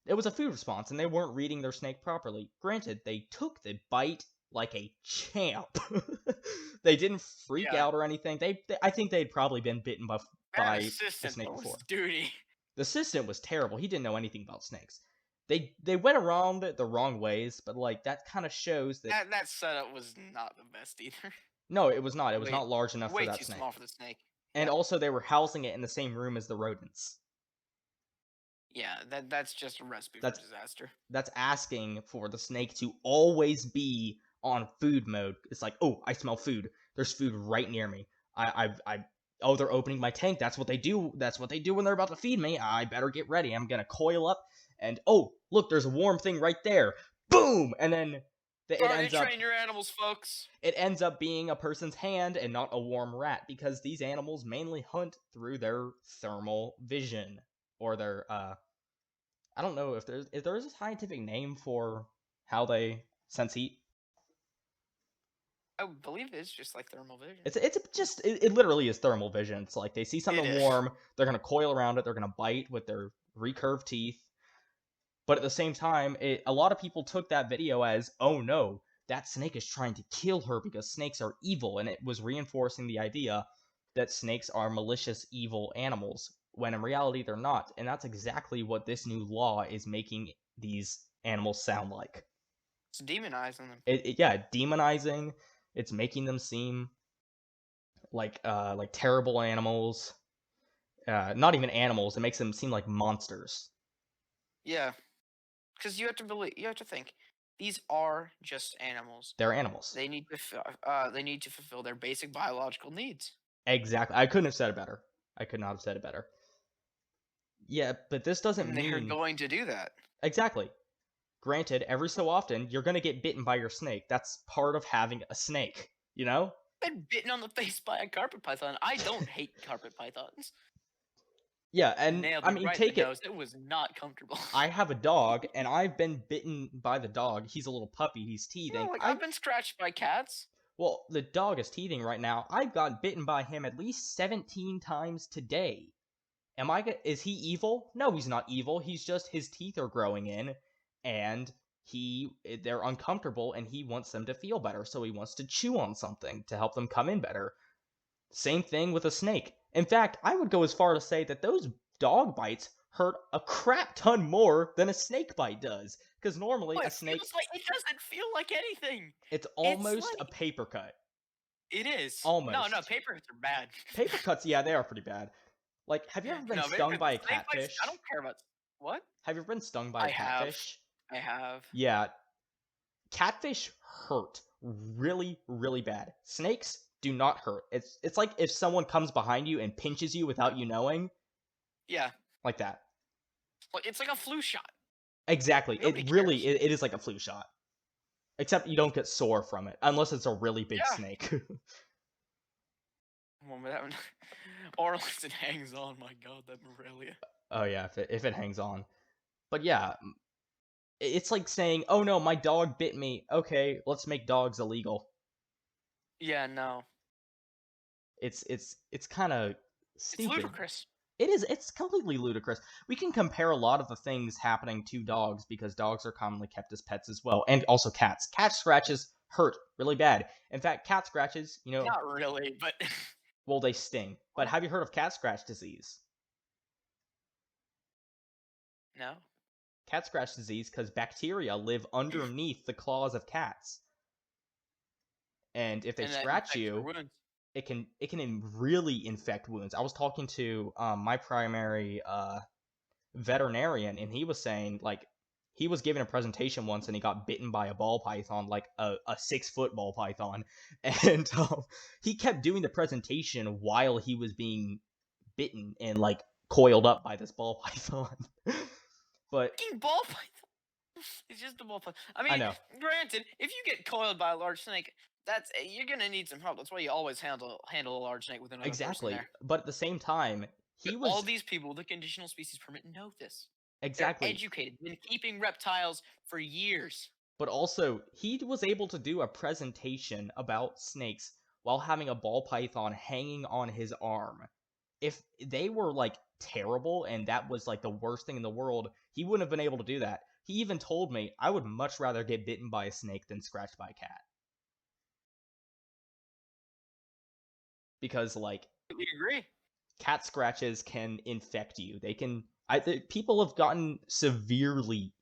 It was a food response, and they weren't reading their snake properly. Granted, they took the bite like a champ. They didn't freak Yeah. out or anything. I think they'd probably been bitten That by a assistant snake was before. duty. The assistant was terrible. He didn't know anything about snakes. They went around it the wrong ways, but like that kind of shows that That setup was not the best either. no, it was not. It was Way not large enough for way that too snake. small for the snake. And Yeah. also, they were housing it in the same room as the rodents. Yeah, that's just a recipe for That's disaster. that's asking for the snake to always be on food mode. It's like, oh, I smell food. There's food right near me. Oh, they're opening my tank. That's what they do. That's what they do when they're about to feed me. I better get ready. I'm gonna coil up, and oh, look, there's a warm thing right there. Boom, and then Already train your animals, folks. it ends up being a person's hand and not a warm rat because these animals mainly hunt through their thermal vision or their I don't know if there is a scientific name for how they sense heat. I believe it's just like thermal vision. It literally is thermal vision. It's like they see It something is. warm, they're gonna coil around it, they're gonna bite with their recurved teeth. But at the same time, a lot of people took that video as, oh no, that snake is trying to kill her because snakes are evil, and it was reinforcing the idea that snakes are malicious, evil animals, when in reality they're not. And that's exactly what this new law is making these animals sound like. It's demonizing them. Yeah, demonizing. It's making them seem like terrible animals. Not even animals. It makes them seem like monsters. Yeah, because you have to think, these are just animals. They're animals. They need to fulfill their basic biological needs. Exactly. I couldn't have said it better. I could not have said it better. Yeah, but this doesn't And they are mean going to do that. exactly. Granted, every so often you're gonna get bitten by your snake. That's part of having a snake. You know? Been bitten on the face by a carpet python. I don't hate carpet pythons. Yeah, and Nailed I me mean, right in the take it. nose. It was not comfortable. I have a dog, and I've been bitten by the dog. He's a little puppy. He's Yeah, teething. like I've been scratched by cats. Well, the dog is teething right now. I've gotten bitten by him at least 17 times today. Is he evil? No, he's not evil. He's just his teeth are growing in and they're uncomfortable and he wants them to feel better, so he wants to chew on something to help them come in better. Same thing with a snake. In fact, I would go as far to say that those dog bites hurt a crap ton more than a snake bite does. Because normally Oh, a snake, it doesn't feel like anything. it's It's almost a like paper cut. it is. No, Almost. paper cuts are bad. Paper cuts, yeah, they are pretty bad. Like, have you ever been No, stung by a snake bites. I catfish? don't care about what. Have you ever been stung by a I have. catfish? I have. Yeah, catfish hurt really, really bad. Snakes do not hurt. It's like if someone comes behind you and pinches you without you knowing, Yeah. like that. Well, it's like a flu shot. Exactly. Nobody It is like a flu shot. Except you don't get sore from it, unless it's a really big Yeah. snake. Well, that one, or unless it hangs on. My God, that Morelia. Oh yeah, if it hangs on. But yeah, it's like saying, "Oh no, my dog bit me." Okay, let's make dogs illegal. Yeah, no, It's kind of it's stupid. ludicrous. It is. It's completely ludicrous. We can compare a lot of the things happening to dogs because dogs are commonly kept as pets as well, and also cats. Cat scratches hurt really bad. In fact, cat scratches, Not really, but well, they sting. But what? have you heard of cat scratch disease? No. Cat scratch disease because bacteria live underneath the claws of cats, and if they And that scratch infects your you, wounds. it can really infect wounds. I was talking to my primary veterinarian, and he was saying like he was giving a presentation once and he got bitten by a ball python, like a 6 foot ball python, and he kept doing the presentation while he was being bitten and like coiled up by this ball python. But Fucking ball python. It's just a ball python. I I mean, know granted, if you get coiled by a large snake, you're gonna need some help. That's why you always handle a large snake with another person exactly, there. but at the same time, But he all was these people with the conditional species permit know this. They're exactly. educated, been keeping reptiles for years. But also, he was able to do a presentation about snakes while having a ball python hanging on his arm. If they were like terrible and that was like the worst thing in the world, he wouldn't have been able to do that. He even told me I would much rather get bitten by a snake than scratched by a cat. Because like We agree. cat scratches can infect you. People have gotten severely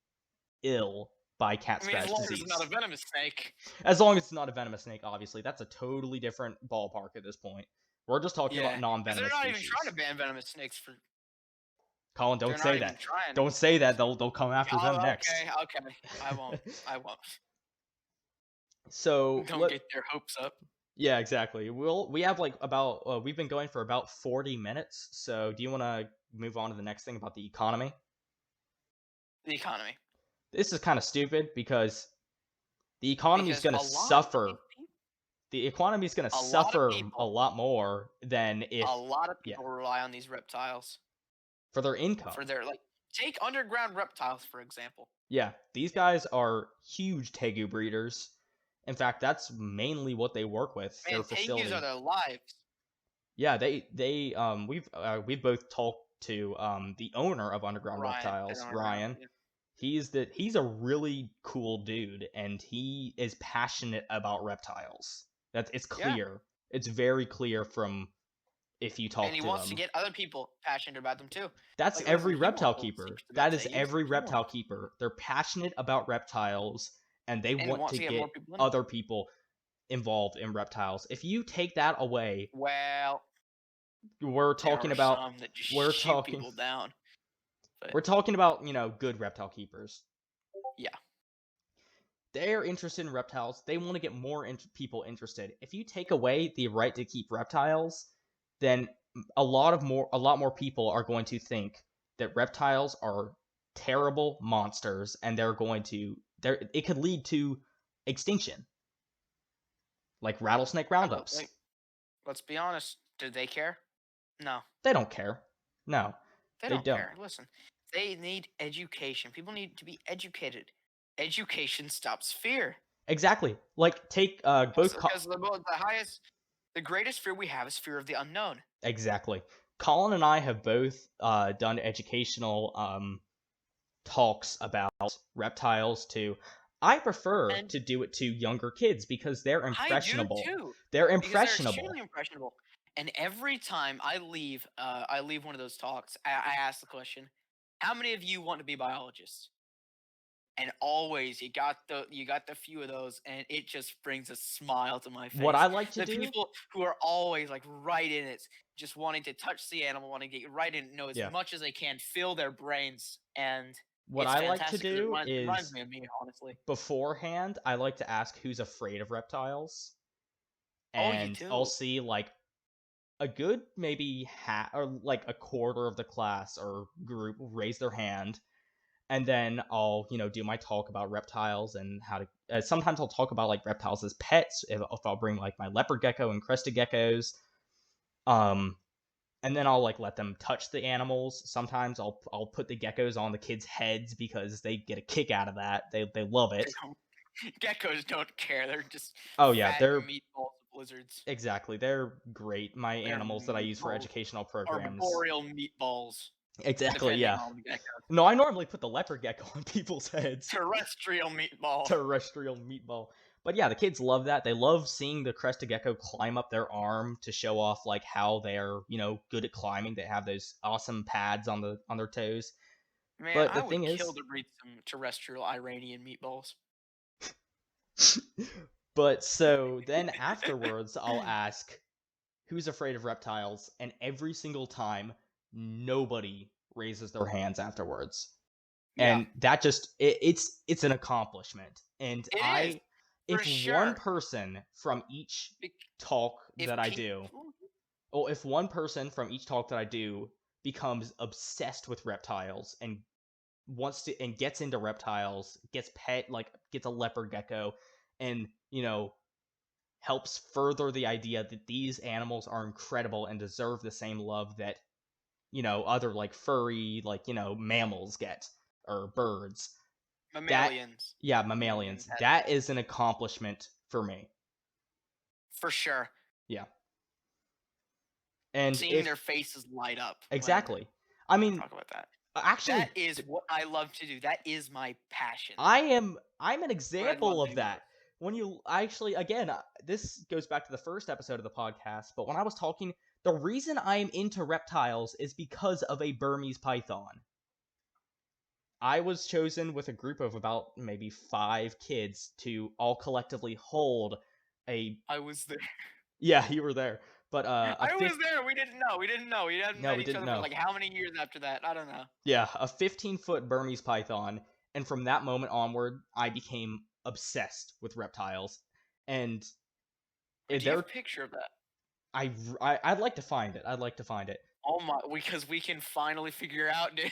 ill by cat I mean, as scratch long as it's not a disease. venomous snake. As long as it's not a venomous snake, obviously. That's a totally different ballpark at this point. We're just talking about Yeah, because they're non-venomous not even trying species. to ban venomous snakes for. Colin, don't They're not say even that. trying. Don't say that. They'll come after them Oh, next. okay, okay. I won't. I won't. So Don't get their hopes up. yeah, exactly. We have like about we've been going for about 40 minutes. So do you want to move on to the next thing about the economy? The economy, This is kind of stupid because the economy is because going to a lot of suffer. these people, The economy is going to a lot of suffer a people, lot more than a if lot of yeah, people rely on these reptiles for their income. for their take underground reptiles for example. Yeah, these guys are huge tegu breeders. In fact, that's mainly what they work with. Their Man, tegus are facility. their lives. Yeah, we've both talked to the owner of Underground Ryan, and Reptiles, underground. Ryan. Yeah. He's a really cool dude, and he is passionate about reptiles. It's Yeah, clear. It's very clear from if you and talk he to wants to him. get other people passionate about them too. That's Like when every he wants reptile to learn keeper. secrets about That is tegus, every he wants reptile keeper. They're passionate about reptiles and they and want wants to to get more get people in it. other people involved in reptiles. If you take that away, Well, we're there talking are about some that just we're shoot talking people down. But we're talking about, good reptile keepers. yeah, They're interested in reptiles. They want to get more people interested. If you take away the right to keep reptiles, then a lot more people are going to think that reptiles are terrible monsters and it could lead to extinction, like rattlesnake I don't roundups. think. Let's be honest. Do they care? No, They don't care. No, they they don't don't. care. Listen, they need education. People need to be educated. Education stops fear. Exactly. Like take both Because the greatest fear we have is fear of the unknown. exactly. Colin and I have both done educational talks about reptiles too. I prefer And to do it to younger kids because they're I do impressionable. too, They're because they're impressionable. extremely impressionable. And every time I leave one of those talks, I ask the question, "How many of you want to be biologists?" And always you got the few of those, and it just brings a smile to my What I face. like to The do, people who are always like right in it, just wanting to touch the animal, wanting to get right in, it, know as yeah. much as they can, fill their brains, and What it's I like to fantastic because it do reminds is me of me, honestly. beforehand, I like to ask who's afraid of reptiles, Oh, you and I'll do. see like a good maybe or like a quarter of the class or group raise their hand, and then I'll do my talk about reptiles and how to. Sometimes I'll talk about like reptiles as pets if I'll bring like my leopard gecko and crested geckos. Um, and then I'll like let them touch the animals. Sometimes I'll put the geckos on the kids' heads because they get a kick out of that. They love They it. don't- Geckos don't care. They're just Oh yeah, fat they're meatballs of lizards. exactly. They're great. My They're animals that I use for meatballs, educational programs. arboreal meatballs, Exactly, depending yeah. on the gecko. No, I normally put the leopard gecko on people's heads. Terrestrial meatball. Terrestrial meatball. But yeah, the kids love that. They love seeing the crested gecko climb up their arm to show off like how they're, good at climbing. They have those awesome pads on their toes. Man, But the I would thing kill is, to breed some terrestrial Iranian meatballs. but so then afterwards I'll ask who's afraid of reptiles, and every single time nobody raises their hands afterwards. Yeah, And that just it's an accomplishment. And it is I for if one sure. person from each Bec- talk If that I pe- do, or if one person from each talk that I do becomes obsessed with reptiles and wants to and gets into reptiles, gets a leopard gecko, and helps further the idea that these animals are incredible and deserve the same love that other like furry mammals get, or birds. That mammalians, Yeah, mammalians mammalians. had That is an accomplishment for me. for sure. Yeah. And Seeing if their faces light up when exactly. I we mean, talk about that. That actually is what I love to do. That is my passion. I'm an What I'd example love to of do that. most. When you actually, again, this goes back to the first episode of the podcast, but when I was talking, the reason I am into reptiles is because of a Burmese python. I was chosen with a group of about maybe 5 kids to all collectively hold a. I was there. Yeah, you were there, but a I was fifth. there. We didn't know. We didn't know. We hadn't No, met we each didn't other for know. like how many years after that? I don't know. Yeah, a 15-foot Burmese python, and from that moment onward, I became obsessed with reptiles, and Wait, do you have they're a picture of that? I'd like to find it. I'd like to find it. Oh my! Because we can finally figure out, dude.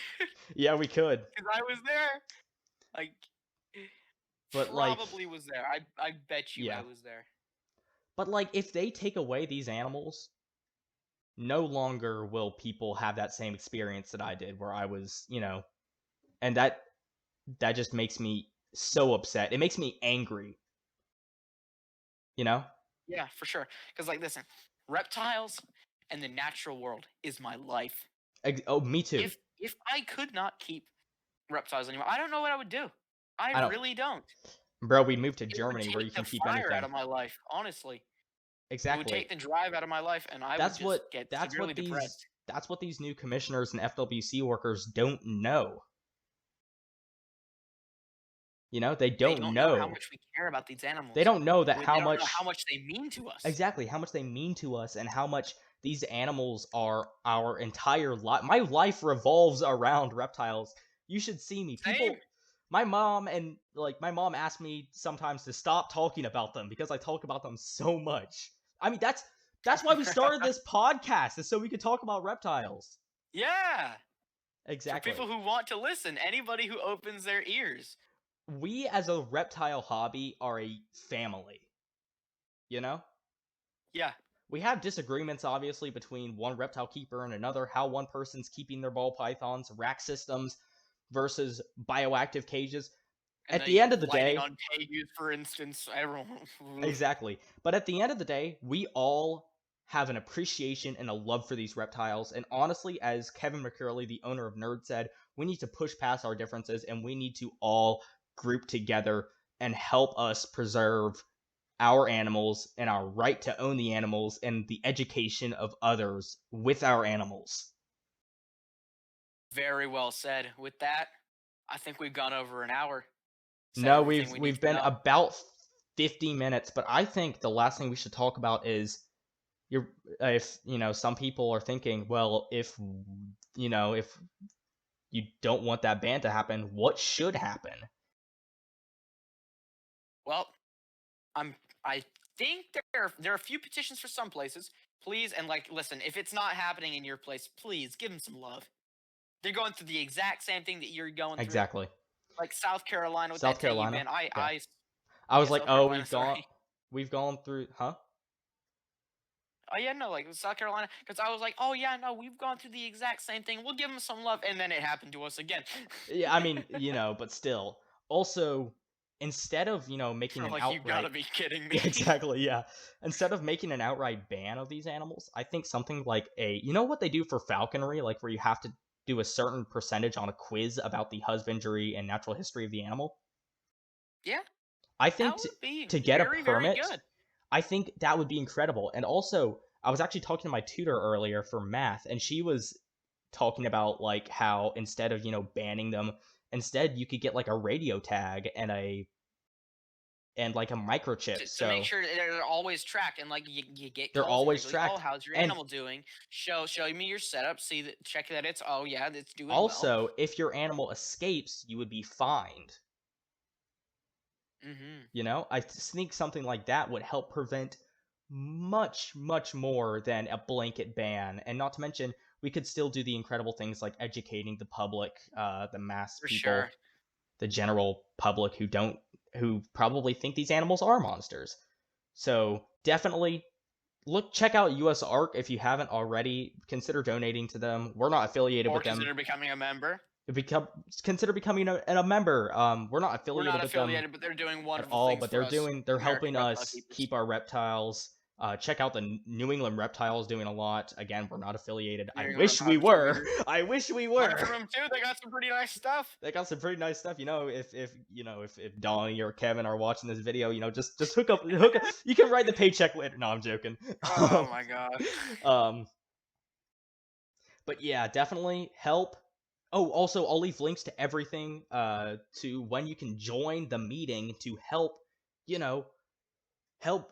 Yeah, we could, Because I was there. Like, but probably was there. I bet you I yeah, was there. but if they take away these animals, no longer will people have that same experience that I did, where I was, and that just makes me so upset. It makes me angry, you know? Yeah, for sure. Because like, listen, reptiles and the natural world is my life. Oh, me too. If I could not keep reptiles anymore, I don't know what I would do. I I don't, really don't. bro. We moved to It would Germany where you take the can keep fire out anything. of my life, honestly. It would Exactly. take the drive out of my life, and I would That's just what get that's severely what these depressed. that's what these new commissioners and FWC workers don't know. They They don't don't know how know. much we care about these They animals. don't know that They how don't know how much much they mean to us. exactly how much they mean to us, and how much these animals are our entire life. My life revolves around reptiles. You should see me. Same. My mom asked me sometimes to stop talking about them because I talk about them so much. I mean, that's why we started this podcast, is so we could talk about reptiles. Yeah. For Exactly. people who want to listen, anybody who opens their ears. We as a reptile hobby are a family, you know? Yeah. We have disagreements, obviously, between one reptile keeper and another, how one person's keeping their ball pythons, rack systems versus bioactive cages. And At the the end of the lighting day, on Tegus, for instance, everyone. exactly. But at the end of the day, we all have an appreciation and a love for these reptiles. And honestly, as Kevin McCurley, the owner of Nerd, said, we need to push past our differences and we need to all group together and help us preserve our animals and our right to own the animals and the education of others with our animals. Very well said. With that, I think we've gone over an hour. Said No, everything we've we need we've to been know. about 50 minutes, but I think the last thing we should talk about is you're if some people are thinking, well, if you don't want that ban to happen, what should happen? Well, I'm I think there are a few petitions for some places. Please, and like, listen, if it's not happening in your place, please give them some love. They're going through the exact same thing that you're going through. Exactly. Like South Carolina with that South Tegu Carolina. ban. Yeah. I was Yeah, like, South oh, Carolina. Sorry. we've gone through, huh? Oh yeah, no, like South Carolina, because I was like, oh yeah, no, we've gone through the exact same thing. We'll give them some love, and then it happened to us again. Yeah, I mean, but still. Also, instead of, making We're an like, you outright gotta be kidding me. Yeah, exactly, yeah. Instead of making an outright ban of these animals, I think something like what they do for falconry, like where you have to do a certain percentage on a quiz about the husbandry and natural history of the animal. Yeah, I that think would be to get a very, very permit, good. I think that would be incredible. And also, I was actually talking to my tutor earlier for math, and she was talking about like how instead of, banning them, instead you could get like a radio tag and like a microchip. To make So sure that they're always tracked, and like you get they're calls always regularly. Oh, tracked. how's your And animal doing? Show me your setup. See that, check that it's, oh yeah, it's doing well. also, if your animal escapes, you would be fined. Mm-hmm. I think something like that would help prevent much, much more than a blanket ban. And not to mention, we could still do the incredible things like educating the public, the mass For people, sure. the general public who probably think these animals are monsters. So definitely check out US Ark if you haven't already. Consider donating to them. We're not affiliated Or with them. consider becoming a member. Consider becoming a member. We're not We're affiliated not with them affiliated, but they're doing at wonderful all, things but for us they're American helping reptile us keepers. keep our reptiles. Check out the New England Reptiles doing a lot. Again, we're not affiliated. New I England wish reptile we were. distributors. I wish we Learn were. from them too. They got some pretty nice stuff. They got some pretty nice stuff. If Donnie or Kevin are watching this video, just hook up. You can write the paycheck later. No, I'm joking. Oh my god. um, but yeah, definitely help. Oh, also, I'll leave links to everything to when you can join the meeting to help, you know, help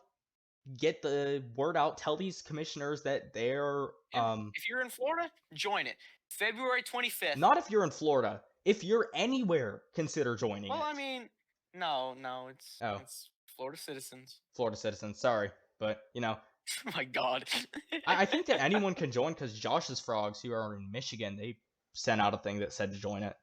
get the word out. Tell these commissioners that they're Yeah. If you're in Florida, join it. February 25th. not if you're in Florida. If you're anywhere, consider joining Well, it. I mean, no, Oh, it's Florida citizens. Florida citizens, sorry, but Oh my god. I think that anyone can join because Josh's frogs, who are in Michigan, they sent out a thing that said to join it.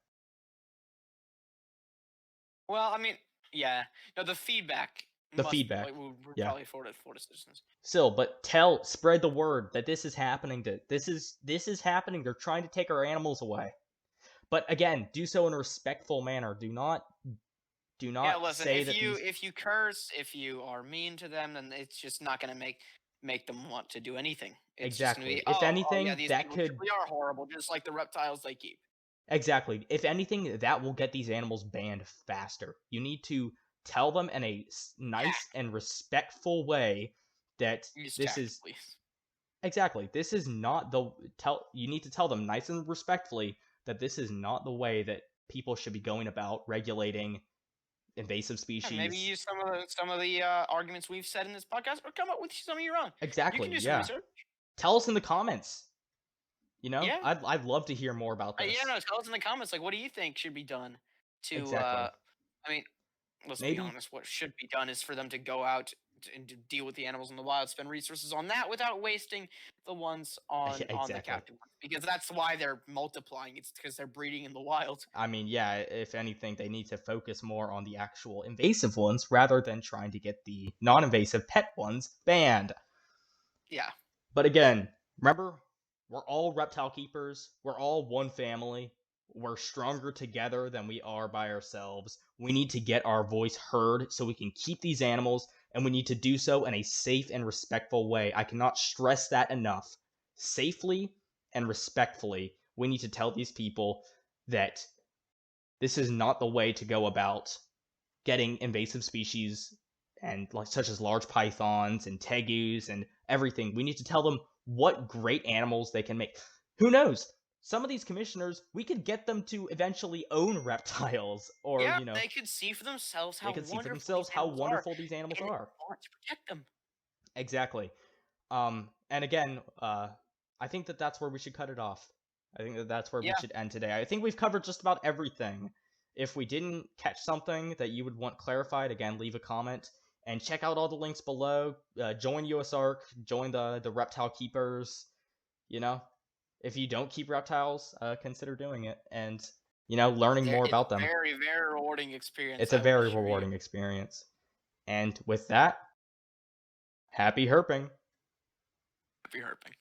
Well, I mean, yeah. No, the feedback The must feedback, like we're yeah. probably Florida citizens. Still, but spread the word that this is happening. This is happening. They're trying to take our animals away. But again, do so in a respectful manner. Do not Yeah, listen, say that these if you curse, if you are mean to them, then it's just not going to make them want to do anything. It's just going to exactly. be, If oh yeah, anything, these that people could truly are horrible, just like the reptiles they keep. exactly. If anything, that will get these animals banned faster. You need to tell them in a nice Tact. and respectful way that Use this tact, is please. exactly. This is not the tell. You need to tell them nice and respectfully that this is not the way that people should be going about regulating invasive Yeah, maybe species. use some of the arguments we've said in this podcast, or come up with some of your own. You can Exactly. do some Yeah. research. Tell us in the comments. Yeah, I'd love to hear more about yeah. this. No, tell us in the comments, like, what do you think should be done to? Exactly. I mean, let's be Maybe honest. What should be done is for them to go out and to deal with the animals in the wild, spend resources on that without wasting the ones on the exactly. captive ones, because that's why they're multiplying. It's because they're breeding in the wild. I mean, yeah, if anything, they need to focus more on the actual invasive ones rather than trying to get the non-invasive pet ones banned. Yeah. But again, remember, we're all reptile keepers. We're all one family. We're stronger together than we are by ourselves. We need to get our voice heard so we can keep these animals, and we need to do so in a safe and respectful way. I cannot stress that enough. Safely and respectfully, we need to tell these people that this is not the way to go about getting invasive species and like such as large pythons and tegus and everything. We need to tell them what great animals they can make. Who knows? Some of these commissioners, we could get them to eventually own reptiles, or Yeah, they could see for themselves they how could see for wonderful these themselves how animals are, wonderful these animals and are. want to protect them. Exactly. And again, I think that that's where we should cut it off. I think that that's where we Yeah. should end today. I think we've covered just about everything. If we didn't catch something that you would want clarified, again, leave a comment. And check out all the links below. Join USARC, join the reptile keepers. You know, if you don't keep reptiles, consider doing it, and learning more It's about them. very, very rewarding experience. It's a I will very assure you. rewarding experience. And with that, happy herping. Happy herping.